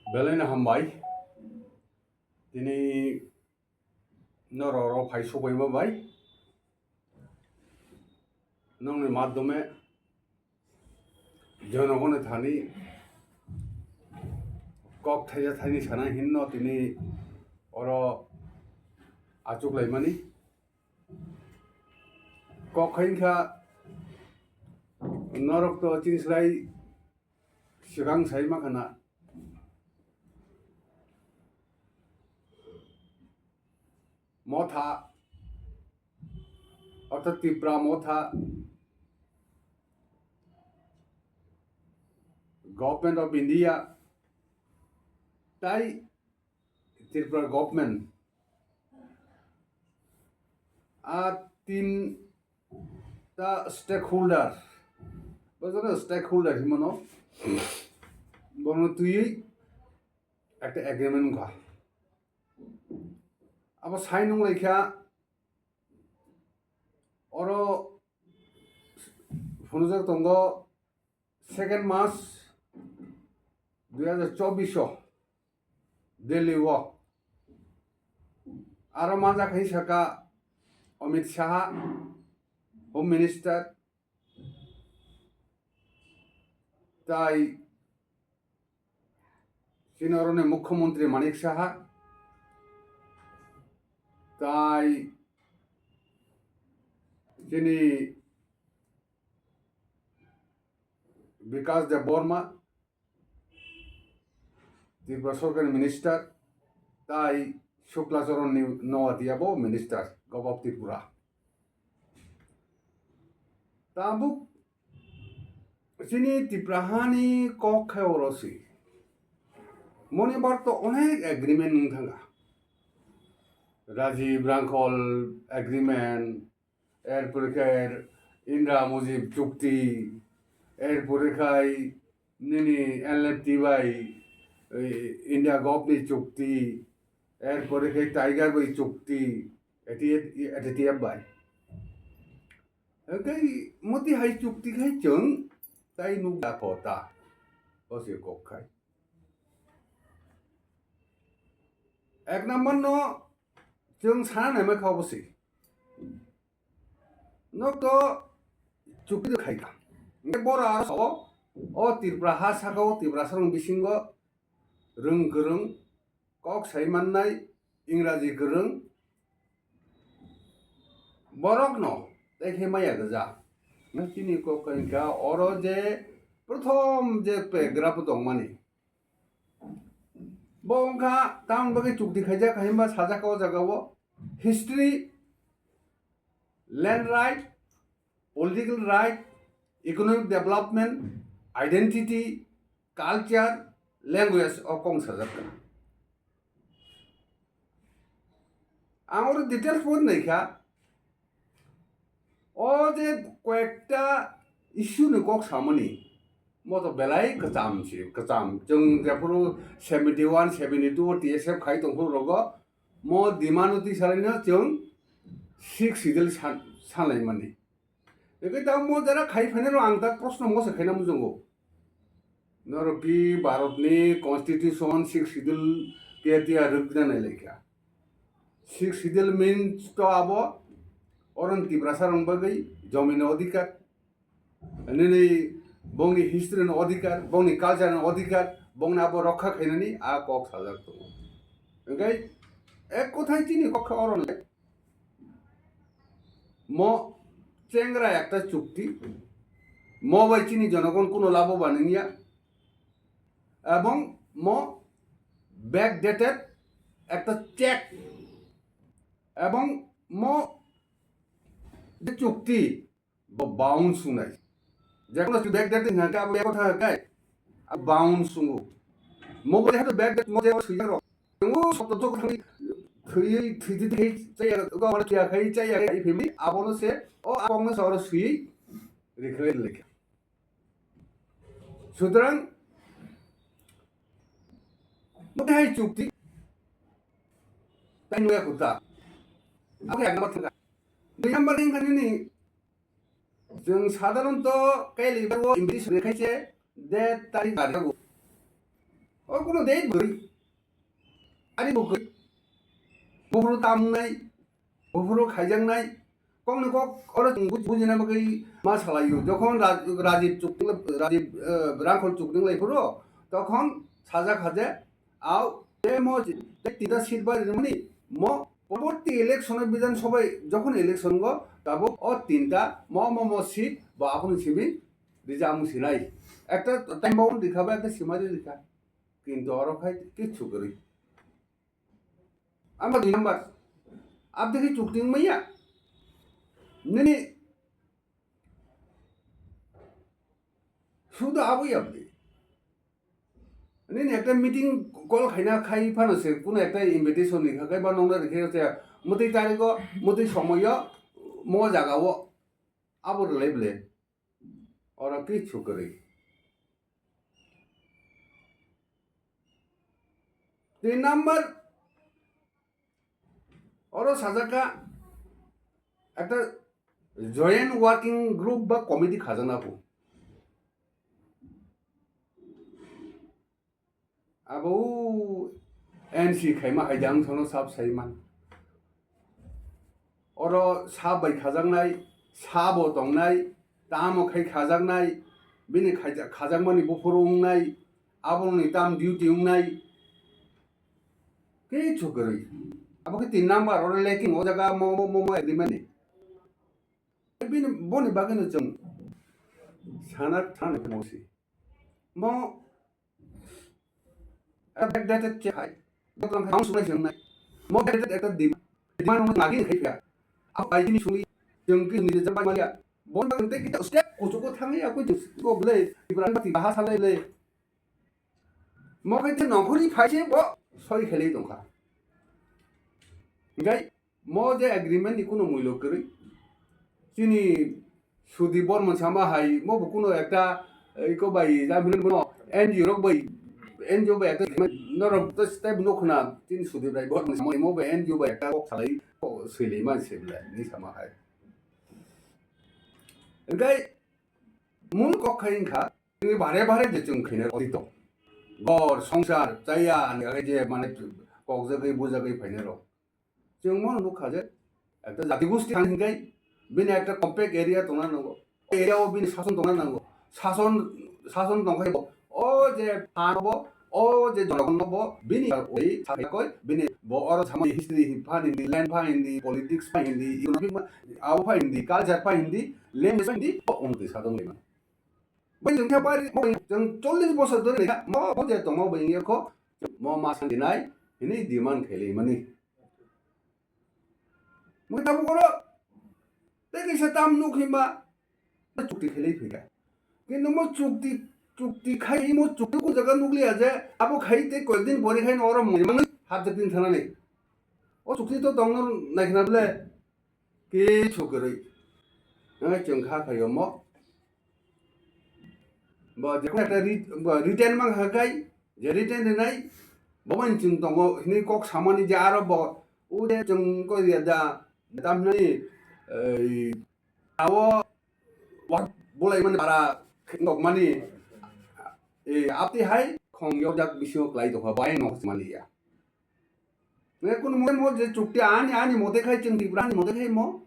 Belena hambai tini nororo phai sobai ma bai nongni মাধ্যমে জনগণে Thani cock Thaiya tiny সানা হিন্ন তিনি or আচুক লাইমানি cock খাইনখা নরক তো চিনসলাই সিগাং সাইমা খানা মথা অর্থাৎ ত্রিপুরা মথা গভর্নমেন্ট অফ ইন্ডিয়া তাই ত্রিপুরা গভর্নমেন্ট আর তিনটা স্টেক হোল্ডার বুঝলো স্টেক হোল্ডার হিমনো বলুন তুই একটা এগ্রিমেন্ট খা আবার সাইন লেখা অর ফনুজার তঙ্গ 2 মার্চ 2024 दिल्ली वो आरो माजा कहीं सका अमित शाह होम मिनिस्टर ताई चिनरने मुख्यमंत्री मानिक शाह ताई चिनी विकास देव बर्मा त्रिपुरा सरकार मिनिस्टर ताई शुक्लाचरण नवादियाबो मिनिस्टर गवर्ट त्रिपुरा ताबुक चिनी त्रिपुरा हानि कक खायरसि मनिबार तो अनेक एग्रीमेंट नोंथाङा राजीव रांखल एग्रीमेंट एरपरखाय इंदिरा मुजिब चुक्ति एरपरखाय निनी एलएफटी बाई इंडिया गवर्नमेंट चुक्ति एरपर टाइगर बाई चुक्ति एटी बाई मती हाई चुक्ति खाई जों ताई नुगा खोता बसे कोखाई एक नंबर नो जों साना में खाबसे न तो चुक्ति खाइगा बरा ओ त्रिपुरा हा साका त्रिपुरा सरं बिसिंग रों गोरों कक साइमान्नाय इंराजी गोरों बरक न देखे माया गजा नचिनी ककइनका और जे प्रथम जे पैराग्राफ दं माने बंखा ताम बगे चुक्ति खाइजा खाइमा साजाकाव जागाव history land right political right economic development identity culture language और कौन सजग आमर डिटेल्स बोल नहीं क्या और जे कोएक्टा इश्यू ने कौक सामनी मो तो बेलाई कचाम जों जेफोर 71 72 टीएसएफ खाई दंखौ रगो मो दिमानुति सालायनो जों 6 सिडिल सालाय माने बेखै दा मो जरा खाई फैनो आं दा प्रश्न मो सखायना मुजंगो नरकी भारतनि कन्स्टिट्यूशन 6 सिडिल पेटिया रुगना लेखा 6 सिडिल मीन्स तो अब अरन त्रिपुरा सारं बगै जमिन अधिकार अनि बंनि हिस्ट्री अधिकार बंनि कल्चर अधिकार बंना अब रक्षा खाइनानि आ कक साजाक दङ ओंखाय एक কথাই চিনি কক্ষ অরণ म চেংরা একটা চুক্তি म বাই চিনি জনগণ কোনো লাভবান নিয়া এবং म ব্যাকডেটেড একটা চেক এবং म যে চুক্তি বাউন্স নাই যেকোনো ব্যাকডেটেড না কা বলে কথা কাই বাউন্স সুঙ্গু म বলে হাতে ব্যাকডেট म যে সুইয়া রং সব তো খালি থুই থুই চাই গাওয়ার কি খাই চাই এই ফেমি আবনো সে ও আপংনে সর সুই রেখে লেখা সুতরাং মধ্যে চুক্তি তাই নয়া কথা আগে এক নাম্বার থাকা দুই নাম্বার এখানে जों साधारणत कैलिबार English रेखाइसे date tarik ada go oh kuno date beri ari bo bufuru tamnai bufuru khaijangnai kong ni kok ora bujina bagai masalah yo যখন রাজীব চুক্তি রাজীব রাখল চুক্তি লাই পুরো তখন সাজা খাজে আও যে মো তিতা সিট বা মানে মো পরবর্তী ইলেকশনে বিধানসভায় যখন ইলেকশন গো তাবো ও তিনটা ম সিট বা আপনি সিবি রিজার্ভ সিনাই একটা টাইম বাউন্ড দেখাবে একটা সীমাদি দেখা কিন্তু অর খাই কিচ্ছু করি আমরা 2 নাম্বার আপ দেখি চুক্তি মাইয়া Nini sudah apa ya beli? Nini একটা মিটিং কল খাইনা খাই ফানছে কোন একটা ইনভিটেশন লিখা খাই বা নংলা লিখে আছে মতে তারিখ মতে সময় ম জাগাও আবর লেবলে ওরা কিছু করে 3 নাম্বার ওরা সাজাকা একটা জয়েন্ট ওয়ার্কিং গ্রুপ বা কমিটি খাজানাবো আবো NC Khaimah হাইজাং সনো sub Saiman or সাবাই খাজাংনাই সাবো দंनाय তামো খাই খাজাংনাই বিনি খাজাংমানি বফরংনাই আবনি তাম ডিউটি উংনাই কে ছগরই আবো কি 3 নাম্বার অর লেকিং ও জায়গা মো agreement Bini boni bagino jeng sanat tanah mosi mau backdated cek hai dokter kamu sudah jeng nai mau backdated ekta di mana lagi nih ya apa ini sumi jeng kini di tempat malia bon baginte kita step kucuku tangi aku jeng go beli ibarat mati bahasa lele mau kita nongkuri faise bo sorry kheli dongka gai mau je agreement ikuno muilo kiri Sini sudi bor sama hai mau bukuno ekta iko bai jamin bono NGO rok bai NGO bai ekta norok to step no khna tin sudi bai bor sama mau bai NGO bai ekta kok salai sili man sebla ni sama hai engai mun kok khain kha ni bare bare je chung khine odito bor songsar chaya ni ga je mane kok jagai bujagai phaine ro chung mon lu khaje ekta jati gosti hangai बिन एक compact area दंना नांगौ एरियाव बिन शासन दंना नांगौ शासन दंखाय ओ जे फानबो ओ जे जनगणबो बिनि ओइ साखै बिनि बर सामनि हिस्ट्री फा हिंदी लैंड फा हिंदी पॉलिटिक्स फा हिंदी इकोनॉमिक आव फा हिंदी कल्चर फा हिंदी लैंग्वेज फा हिंदी उनके सादं लेमा बै जों था बारि जों 40 बोसोर धरे म जे दंमो बैखौ म मासन दिनाय हिनि डिमान्ड खेले माने মই তাবো করো দেখি সে তাম নুখিমা চুক্তি খেলেই ফেকা কিন্তু মো চুক্তি খাই মো চুক্তি কো জায়গা নুগলি আছে আবো খাইতে কয়েকদিন পরে খাই নরম মানে হাত দিন থানা নেই ও চুক্তি তো দং নাইখনা বলে কে ছকরই চংখা খাইও মো বা যে একটা রিটার্ন মান হাকাই যে রিটার্ন নাই বমান চিং দङ হিনি কক সামানি যে আরো ব ও দে চং কো দিয়া দামনি awo wak boleh mana para nok mani apti hai khong yok jak bisyo klai to bai nok mali ya me kun mo je chukti ani mode khai ching Tipra ni mode khai mo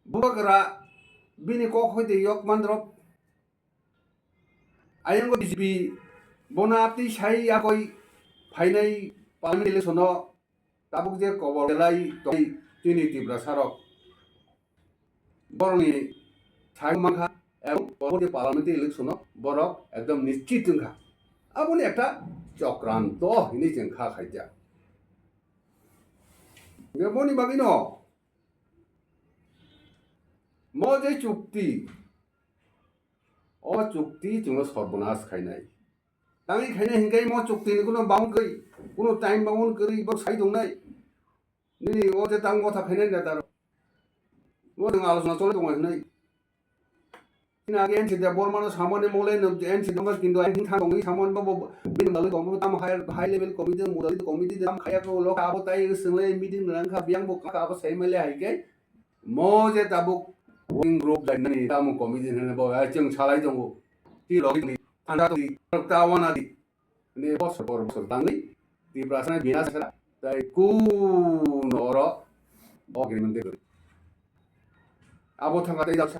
Bubagra bini ko khoite yok mandrop ayang go BJP bona apti sai ya koi phainai parliament election no tabuk je kobor lai toi tini Tipra sarok বরং ছাগমাখা এবং পরবর্তী parliament election বরক একদম নিশ্চিত জংখা আপনি একটা চক্রান্ত হিনি জংখা খাইজা বনি বাগিন ম যে চুক্তি ও চুক্তি जों সর্বনাশ খাইনাই তাই খাইনাই হিংকাই ম চুক্তি नि কোনো বাউন্ড গই কোনো টাইম বাউন্ড করি বা সাই দংনাই নি ও যে তাং কথা খাইনাই না তার 뭐 등 알아서 쫄래 동안에 이나 엔치 대 bormano 사모네 몰래 엔치 동가 kindu ai thang 동이 사모네 뭐 bin dal이 동무 tam high level committee mudalit committee dam khaya ko lo ka tai single meeting nang kha biang bo ka ba sai mele hai ke mo je tabuk working group lai ni tam committee ne bo ai chung chalai dong ti logi ni anda to ta wana di ni bosor tangi ti prasana bina sara dai ku noro agreement de abo thanga dai daksa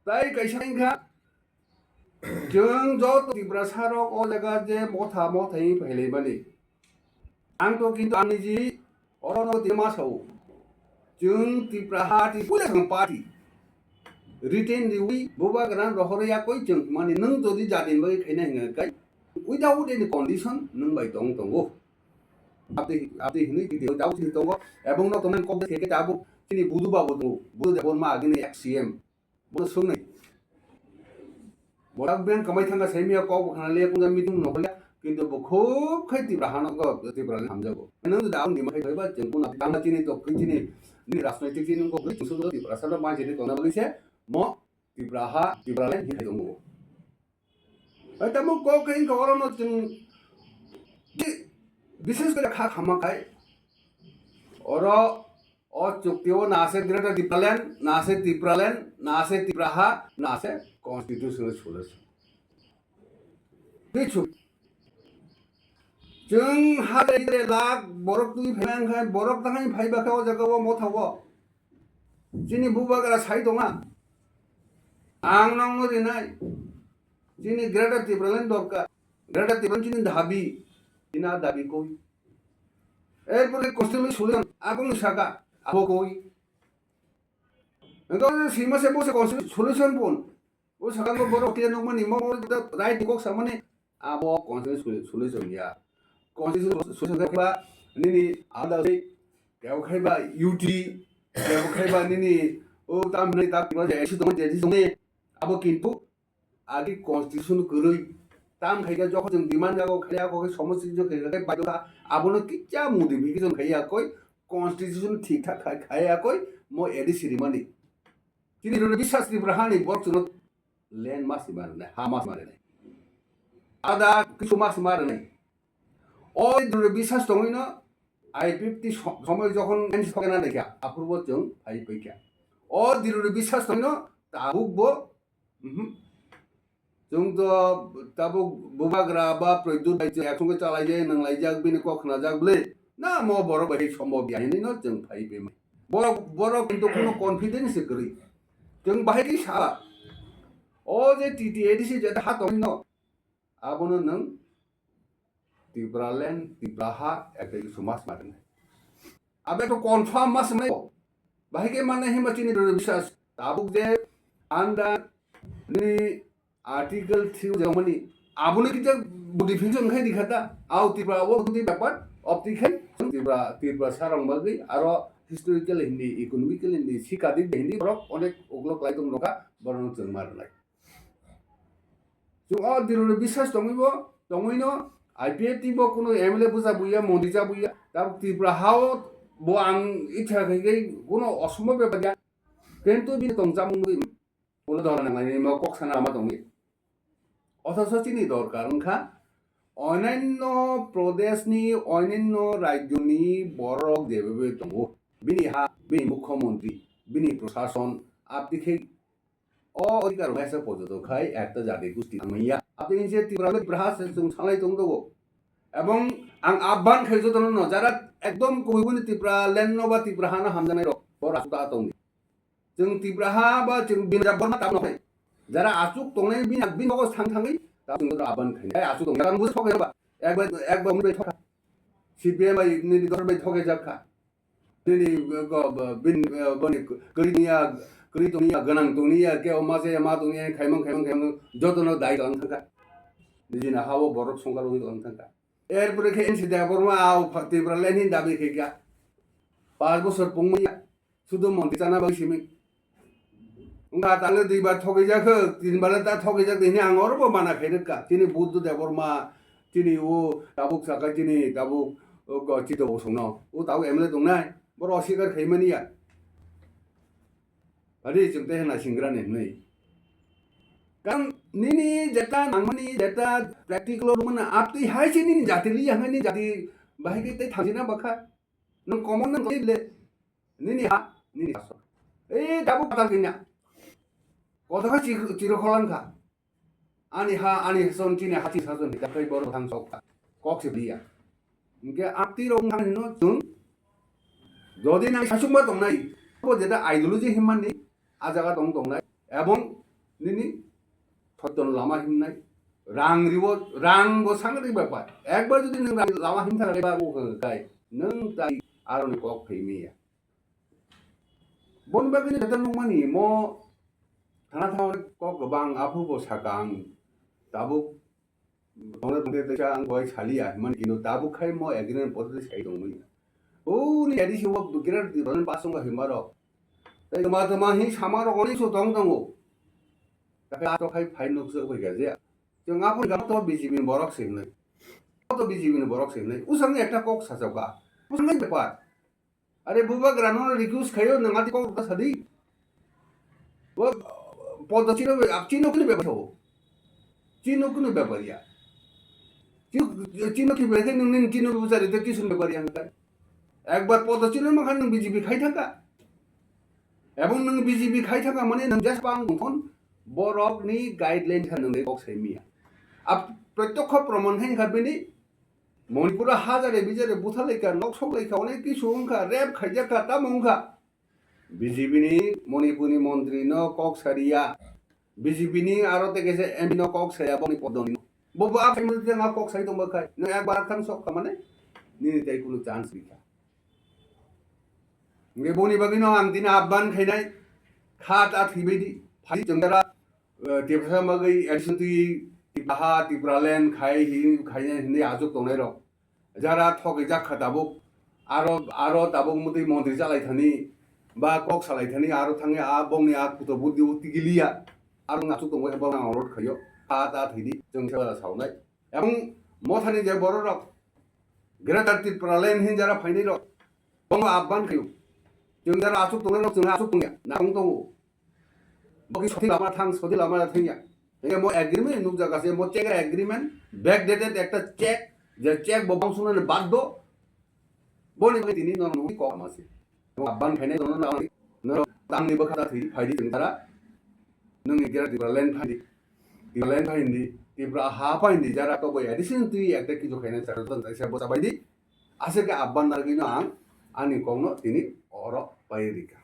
dai kaisa inga जों ज' त्रिपुरा सारक अ जायगा जे मथा मथाई फैलायबानि आंथ' किन्तु आंनि जि अरन दिमासाव जों त्रिपुरा हा त्रिपुरा जों पार्टी रिटेन दिउई बुबाग्रा रहरयाखै जों माने नों जदि जादिन बाय खायना हिङाखै उइदाउट एनि कन्डिशन नों बाय दंगो आपदे हिनि भिडिअ दाउ थि दंगो एबं न तमन कब थेके दाबु तिनि बुदु बाबु दं बुदु देबन मा आगिनि एक्ससीएम बुदु सोंनाय Borak biang kamai thanga semia kau kana le kunja mitung no kala kintu bokho khai ti brahana ko ti brahana hamjago nang daun ni mai thaiba jengku na tanga chini to kichini ni rajnaitik chini ko gri sudo ti brasana ma jeni tona bagi se mo ti braha ti bralen hi thaido eta mo ko kain ko orono chung ji বিশেষ করে খা খামা খায় ওরা চুক্তিও না আছে greater Tripuraland না আছে ত্রিপুরাল্যান্ড না আছে ত্রিপুরাহা না আছে কনস্টিটিউশনাল সলিউশন কিছু जों हादे लाख बरक तुइ फैनांखाय बरक थाखाय फाइबाखाव जागाव मथाव जिनि बुबाग्रा साइ दङा आं नांनो दिनाय जिनि ग्रेटार त्रिपुराल्যান্ড दरकार ग्रेटार ত্রিপুরাল্যান্ড जिनि दाबि दिना दाबि कই এরপরে কনস্টিটিউশনাল সলিউশন আগুন সাকা আবো কই entonces si mo se pose solution pun o sakan ko boro tiyan mo ni mo right ko sa mane abo constitutional solution ya constitutional solution ba nini ada sei kau khai ba ut kau khai ba nini o tam nei ta ko je esu dong je sone abo kintu agi constitution kurui tam khai ga jokho jong demand jago khaya ko সমস্যা jo khai ba jo abono kicha modification khaya koi constitution ঠিক ঠাক khaya koi mo edi ceremony Kini dulu bisa Tipra Haa ni borok sunut land mas marane, ha mas marane. Ada kisu mas marane. Oh dulu bisa stong ino IPFT সময় যখন NC থাকে না দেখা অপূর্ব जों phi পাইকা oh dulu bisa stong ino tabuk bo जों তো tabuk bubagra ba proyudut bai একসঙ্গে চালাই যায় নাংলাই যাক বিনি কখনা যাক বলে না mo borok bai সম্ভব ইয়ানি no जों ফাই পেমা borok কিন্তু কোনো কনফিডেন্স করি जों बाहायदि साला जे टिटिएडिसि जेता हा दं न आबोनो नों टिप्राल्যান্ড टिप्राहा एकटे समाज मारने आबे तो कन्फार्म मास नै बाहायके माने हिमचिनि बिश्वास ताबुक जे आन्दा नि आर्टिकल 3 जमनि आबोनो कि मडिफिकेशन खाय दिखाता आउ टिप्रा वो गुदि ब्यापार ऑप्टिकल टिप्रा सारं बागै आरो historical hindi economical hindi sikadi hindi borok onek oglok lai dong roka borong जों मारनाय जों दिरुनि বিশ্বাস दङैनो IPFT बो कुनो एमएलए बुजा बुया मन्दिजा बुया दा त्रिपुरा हाव बो आं इच्छा गै कुनो असम्भव बेबादिया किन्तु बि दंजामुंगै बोलो धरना नांनाय मा कक्साना मा दंनि अथच चिनि दरकार ओंखा অন্যান্য প্রদেশনি অন্যান্য রাজ্যনি বড় যেভাবে দङ বিনি হা বিনি মুখ্যমন্ত্রী বিনি প্রশাসন আপনি অধিকার হয়েছে পর্যটকাই একটা জাতি গোষ্ঠী মাইয়া আপনি যে ত্রিপুরা जों সালাই দङ দङ এবং আং আহ্বান খাইছো দङ যারা একদম কইবনি ত্রিপুরাল্যান্ড বা ত্রিপুরা হানা হামজানাय बर आसुदा दङ जों ত্রিপুরা हा बा जों बिना बरमा ताबनो যারা আসুক দङनाय बिना बिनगो थाङै दा जों आबान खायनाय आसु दङ गान बुझ थगायबा একবার মুই থকা সিপিএম আই नि दर बाय थगाय जाखा नि बिन बनि गरि दनिया गोनां दनिया के माजे मा दनिया खायमं जतन दाय लां थाका निजिना हावो बरफ संगार होय लां थाका एरपरे के एनसि दा बरमा आव ত্রিপুরাল্যান্ড नि दाबि खेगा 5 বছর পংमैया सुदु मन्थि जाना बायसिमि उंगा ताले दुइबार थगाय जाखो तिनबार दा थगाय जाखो नि आं अरबो माना खायदोका तिनि बुद्ध देबरमा तिनि ओ दाबुक साका तिनि दाबुक गचितो बसंनो ओ दाबु एमएलए दंनाय बर असिगार खैमानिया अरे जोंते होना सिंग्राने नै कारण निनि जेता नांमानि जेता प्रेक्टिकल रुमना आपति हायसे निनि जातिलि हांगानि जाति बाहायके तै थांजिना बाखा नों कमन नों लेले निनि हा निनि हास ए दाबु पाता गैना कथाखा चिरखलांखा ani ha ani son chini hati sason ta kai bor thang sok ta kok se dia nge apti rong thang no chung jodi nang sasungba tongnai bo jeta ideology himani ajaga tongnai ebong nini thotton lama himnai rang ribo rang bo sangri bapa ekbar jodi nang lama himthara ba bo kai nang tai aroni kok phemi ya bon ba ni jeta nungmani mo thana thau kok gobang apu bo sakang tabu tonga tonga ta ang boy chalia man kino tabu khai mo agreement podde sai dongmui o ni adi shi wok dukirar di ron pasung ga himaro tai ma hi samaro goni so dong dongo ta ka to khai phai nok so bai ga je jong apu ga to BJP ni borok sim nai to BJP ni borok sim nai usang ekta kok sajoga usang ngai bepa are Bubagra no recuse khayo nangati kok ta sadi wo podo chino chino kini bepa ho chino kini bepa ya chino ki beke nung chino buzari te kisun bepa ya ngai একবার পদচিহ্ন মাখান নং BJP খাই থাকা এবং নং BJP খাই থাকা মানে নং জাস্ট পাং তখন বরকনি গাইডলাইন খান নং কক সাইমিয়া আপ প্রত্যক্ষ প্রমাণ হাই খাবিনি মণিপুর হাজারে বিজারে বুথালাইকা নকসলাইকা অনেক কিছু অংখা রেপ খাইজাকা তামংখা বিজেপিনি মণিপুরনি মন্ত্রী ন কক সারিয়া বিজেপিনি আরতে গেছে এমপি ন কক সাইয়া বনি পদনি ববা আপনি না কক সাই দংবা খাই ন একবার থাং সক মানে নি তাই কোনো chance দিকা nge boni bagino ang dina abban khainai khat at hibedi phai jangdara tepsa magai additionally Tipra Haa Tipra Land khai hi khaina hindi ajuk tongnai ro jara thok jak khatabo aro tabong mudai montri jalai thani ba kok salai thani aro thange a bongni a kuto buddi utigilia aro ngachu tongoi ebang orot khayo khat at hidi jangsa saunai ebong mothani je boro rok Govt Tipra Land hin jara phainai ro bongo abban khayo जों दा आसुक तंग न जों आसुक तंग ना दं बकि सथि लामा थां सथि लामा थांया ए मो एग्रीमेंट नुक जागासे मो चेक एग्रीमेंट बैक डेटेड একটা চেক যে চেক ববাং শুনে বাধ্য বলি বলি তিনি নন নুই কম আছে এবং আবান খাইনে নন না ন তাংনি বখাতা থি ফাইদি जों তারা নং গেরা দিবা লেন ফাইদি দিবা লেন ফাইদি Tipra Haa ফাইদি যারা তো বই এডিশন তুই একটা কিছু খাইনে চারজন তাইসা বসা বাইদি আছে কে আবান নারগিনো আং ani kongno tini oro pairika